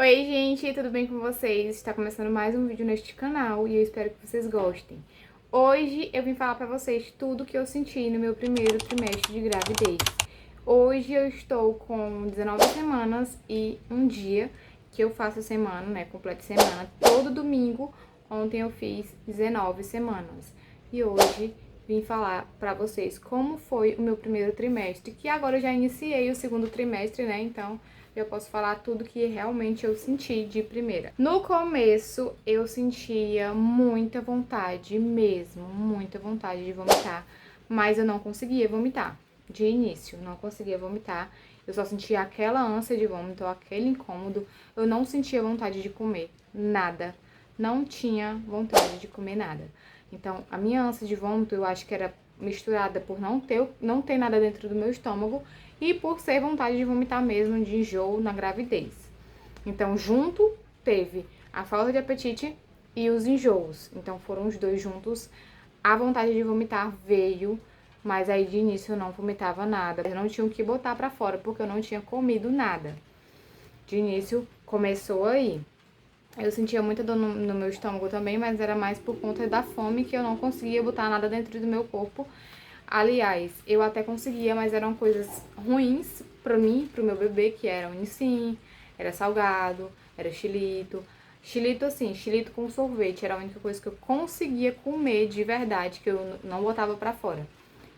Oi gente, tudo bem com vocês? Está começando mais um vídeo neste canal e eu espero que vocês gostem. Hoje eu vim falar pra vocês tudo que eu senti no meu primeiro trimestre de gravidez. Hoje eu estou com 19 semanas e um dia que eu faço semana, né, completo semana, todo domingo. Ontem eu fiz 19 semanas e hoje vim falar pra vocês como foi o meu primeiro trimestre, que agora eu já iniciei o segundo trimestre, né, então eu posso falar tudo que realmente eu senti de primeira. No começo, eu sentia muita vontade mesmo, muita vontade de vomitar, mas eu não conseguia vomitar. De início, não conseguia vomitar. Eu só sentia aquela ânsia de vômito, aquele incômodo. Eu não sentia vontade de comer nada. Não tinha vontade de comer nada. Então, a minha ânsia de vômito, eu acho que era misturada por não ter nada dentro do meu estômago e por ser vontade de vomitar mesmo, de enjoo na gravidez. Então, junto teve a falta de apetite e os enjoos. Então, foram os dois juntos. A vontade de vomitar veio, mas aí de início eu não vomitava nada. Eu não tinha o que botar pra fora, porque eu não tinha comido nada. De início, começou aí. Eu sentia muita dor no meu estômago também, mas era mais por conta da fome que eu não conseguia botar nada dentro do meu corpo. Aliás, eu até conseguia, mas eram coisas ruins pra mim, pro meu bebê, que era o Nissin, era salgado, era xilito. Xilito assim, xilito com sorvete, era a única coisa que eu conseguia comer de verdade, que eu não botava pra fora.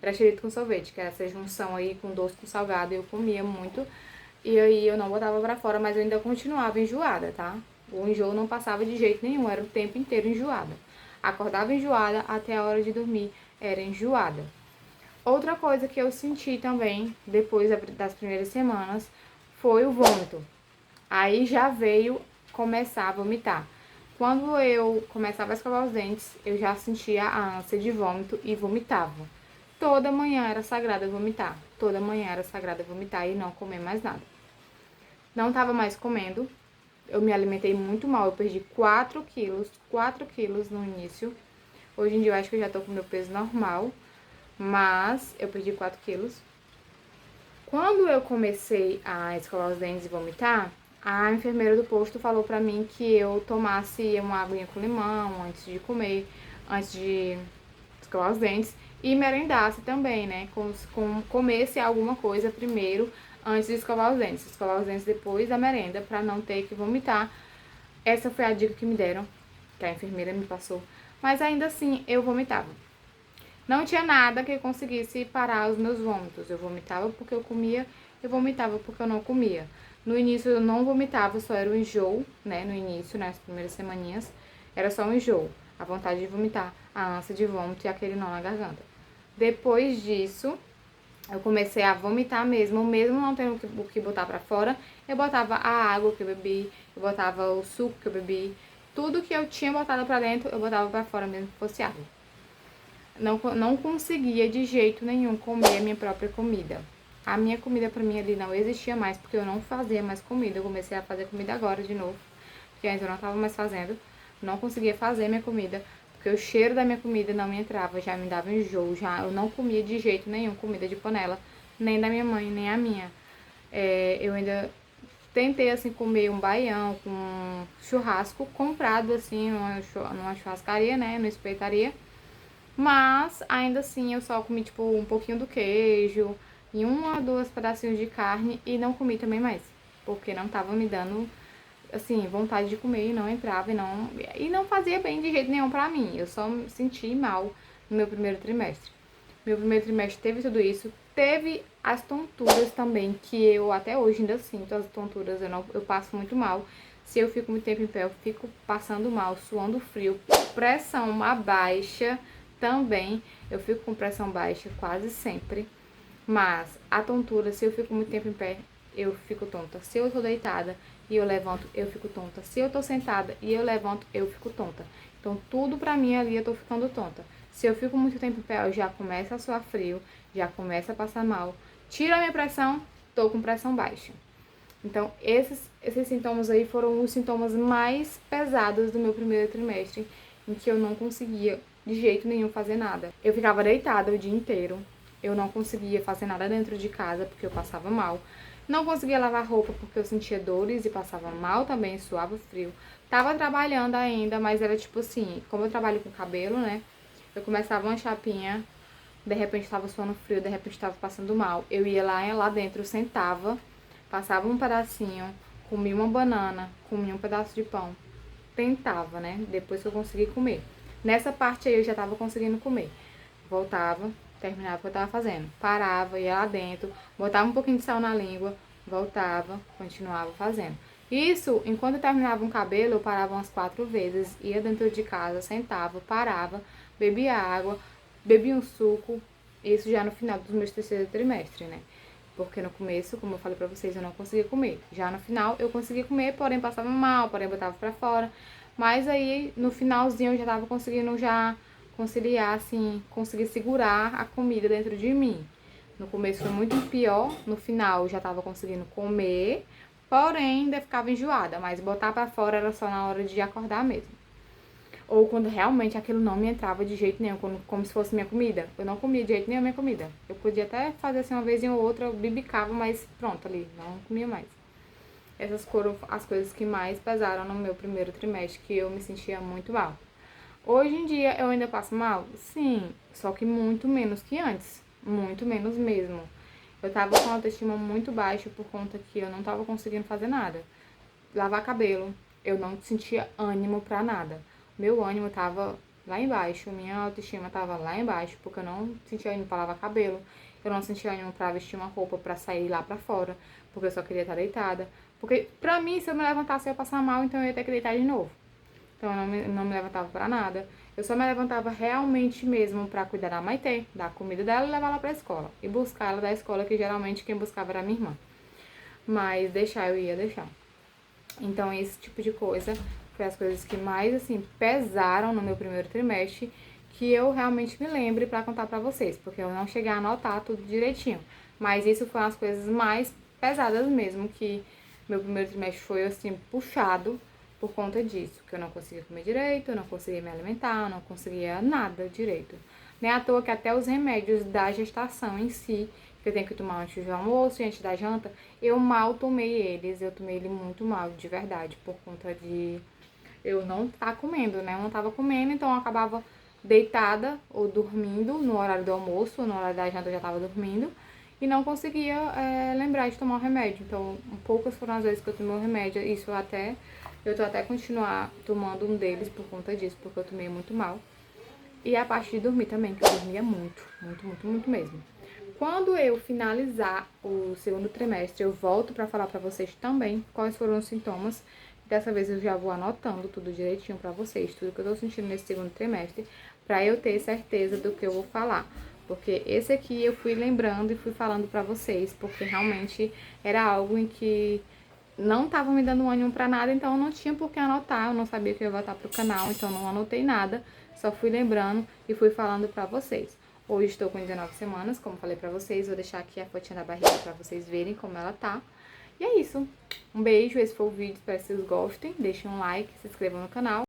Era xilito com sorvete, que era essa junção aí com doce com salgado, eu comia muito. E aí eu não botava pra fora, mas eu ainda continuava enjoada, tá? O enjoo não passava de jeito nenhum, era o tempo inteiro enjoada. Acordava enjoada, até a hora de dormir era enjoada. Outra coisa que eu senti também, depois das primeiras semanas, foi o vômito. Aí já veio começar a vomitar. Quando eu começava a escovar os dentes, eu já sentia a ânsia de vômito e vomitava. Toda manhã era sagrada vomitar. Toda manhã era sagrada vomitar e não comer mais nada. Não estava mais comendo. Eu me alimentei muito mal. Eu perdi 4 quilos. 4 quilos no início. Hoje em dia eu acho que eu já tô com meu peso normal. Mas eu perdi 4 quilos. Quando eu comecei a escovar os dentes e vomitar, a enfermeira do posto falou pra mim que eu tomasse uma aguinha com limão antes de comer, antes de escovar os dentes, e merendasse também, né? Comesse alguma coisa primeiro antes de escovar os dentes. Escovar os dentes depois da merenda, pra não ter que vomitar. Essa foi a dica que me deram, que a enfermeira me passou. Mas ainda assim, eu vomitava. Não tinha nada que conseguisse parar os meus vômitos. Eu vomitava porque eu comia, eu vomitava porque eu não comia. No início eu não vomitava, só era o enjoo, né? No início, nas primeiras semaninhas, era só um enjoo. A vontade de vomitar, a ânsia de vômito e aquele nó na garganta. Depois disso, eu comecei a vomitar mesmo não tendo o que botar pra fora. Eu botava a água que eu bebi, eu botava o suco que eu bebi. Tudo que eu tinha botado pra dentro, eu botava pra fora mesmo que fosse água. Não conseguia de jeito nenhum comer a minha própria comida. A minha comida pra mim ali não existia mais, porque eu não fazia mais comida. Eu comecei a fazer comida agora de novo, porque antes eu não tava mais fazendo. Não conseguia fazer minha comida, porque o cheiro da minha comida não me entrava, já me dava enjoo, eu não comia de jeito nenhum comida de panela, nem da minha mãe, nem a minha. Eu ainda tentei, assim, comer um baião com churrasco comprado, assim, numa churrascaria, né, numa espeitaria. Mas, ainda assim, eu só comi, tipo, um pouquinho do queijo e uma ou duas pedacinhos de carne e não comi também mais. Porque não tava me dando, assim, vontade de comer e não entrava e não fazia bem de jeito nenhum pra mim. Eu só me senti mal no meu primeiro trimestre. Meu primeiro trimestre teve tudo isso. Teve as tonturas também, que eu até hoje ainda sinto as tonturas. Eu passo muito mal. Se eu fico muito tempo em pé, eu fico passando mal, suando frio, pressão baixa também. Eu fico com pressão baixa quase sempre. Mas a tontura, se eu fico muito tempo em pé, eu fico tonta. Se eu tô deitada e eu levanto, eu fico tonta. Se eu tô sentada e eu levanto, eu fico tonta. Então, tudo pra mim ali eu tô ficando tonta. Se eu fico muito tempo em pé, eu já começo a suar frio, já começo a passar mal. Tiro a minha pressão, tô com pressão baixa. Então, esses sintomas aí foram os sintomas mais pesados do meu primeiro trimestre, em que eu não conseguia de jeito nenhum fazer nada. Eu ficava deitada o dia inteiro, eu não conseguia fazer nada dentro de casa porque eu passava mal. Não conseguia lavar roupa porque eu sentia dores e passava mal também, suava frio. Tava trabalhando ainda, mas era tipo assim, como eu trabalho com cabelo, né? Eu começava uma chapinha, de repente tava suando frio, de repente tava passando mal. Eu ia lá dentro, sentava, passava um pedacinho, comia uma banana, comia um pedaço de pão. Tentava, né? Depois que eu consegui comer. Nessa parte aí eu já tava conseguindo comer. Voltava, terminava o que eu tava fazendo. Parava, ia lá dentro, botava um pouquinho de sal na língua, voltava, continuava fazendo. Isso, enquanto eu terminava um cabelo, eu parava umas 4 vezes, ia dentro de casa, sentava, parava, bebia água, bebia um suco. Isso já no final dos meus terceiro trimestre, né? Porque no começo, como eu falei pra vocês, eu não conseguia comer. Já no final eu conseguia comer, porém passava mal, porém botava pra fora. Mas aí no finalzinho eu já tava conseguindo já conciliar, assim, conseguir segurar a comida dentro de mim. No começo foi muito pior, no final eu já tava conseguindo comer, porém ainda ficava enjoada, mas botar pra fora era só na hora de acordar mesmo. Ou quando realmente aquilo não me entrava de jeito nenhum, como se fosse minha comida. Eu não comia de jeito nenhum a minha comida. Eu podia até fazer assim uma vez ou outra, eu bibicava, mas pronto, ali, não comia mais. Essas foram as coisas que mais pesaram no meu primeiro trimestre, que eu me sentia muito mal. Hoje em dia eu ainda passo mal? Sim, só que muito menos que antes. Muito menos mesmo. Eu tava com a autoestima muito baixa por conta que eu não tava conseguindo fazer nada. Lavar cabelo, eu não sentia ânimo pra nada. Meu ânimo tava lá embaixo, minha autoestima tava lá embaixo, porque eu não sentia ânimo pra lavar cabelo, eu não sentia ânimo pra vestir uma roupa pra sair lá pra fora, porque eu só queria estar deitada. Porque pra mim, se eu me levantasse eu ia passar mal, então eu ia ter que deitar de novo. Então eu não me levantava pra nada. Eu só me levantava realmente mesmo pra cuidar da Maitê, dar a comida dela e levar ela pra escola. E buscar ela da escola, que geralmente quem buscava era minha irmã. Mas deixar eu ia deixar. Então, esse tipo de coisa foi as coisas que mais, assim, pesaram no meu primeiro trimestre, que eu realmente me lembre pra contar pra vocês, porque eu não cheguei a anotar tudo direitinho. Mas isso foi as coisas mais pesadas mesmo, que meu primeiro trimestre foi, assim, puxado por conta disso, que eu não conseguia comer direito, eu não conseguia me alimentar, eu não conseguia nada direito. Nem à toa que até os remédios da gestação em si, que eu tenho que tomar antes do almoço e antes da janta, eu mal tomei eles, eu tomei ele muito mal, de verdade, por conta de eu não estar comendo, né? Eu não tava comendo, então eu acabava deitada ou dormindo no horário do almoço, no horário da janta eu já tava dormindo, e não conseguia lembrar de tomar o remédio. Então, poucas foram as vezes que eu tomei o remédio, isso eu tô até continuar tomando um deles por conta disso, porque eu tomei muito mal. E a parte de dormir também, que eu dormia muito, muito, muito, muito mesmo. Quando eu finalizar o segundo trimestre, eu volto pra falar pra vocês também quais foram os sintomas. Dessa vez eu já vou anotando tudo direitinho pra vocês, tudo que eu tô sentindo nesse segundo trimestre, pra eu ter certeza do que eu vou falar. Porque esse aqui eu fui lembrando e fui falando pra vocês, porque realmente era algo em que não tava me dando ânimo pra nada, então eu não tinha por que anotar, eu não sabia que eu ia voltar pro canal, então não anotei nada, só fui lembrando e fui falando pra vocês. Hoje estou com 19 semanas, como falei pra vocês, vou deixar aqui a fotinha da barriga pra vocês verem como ela tá. E é isso. Um beijo, esse foi o vídeo, espero que vocês gostem, deixem um like, se inscrevam no canal.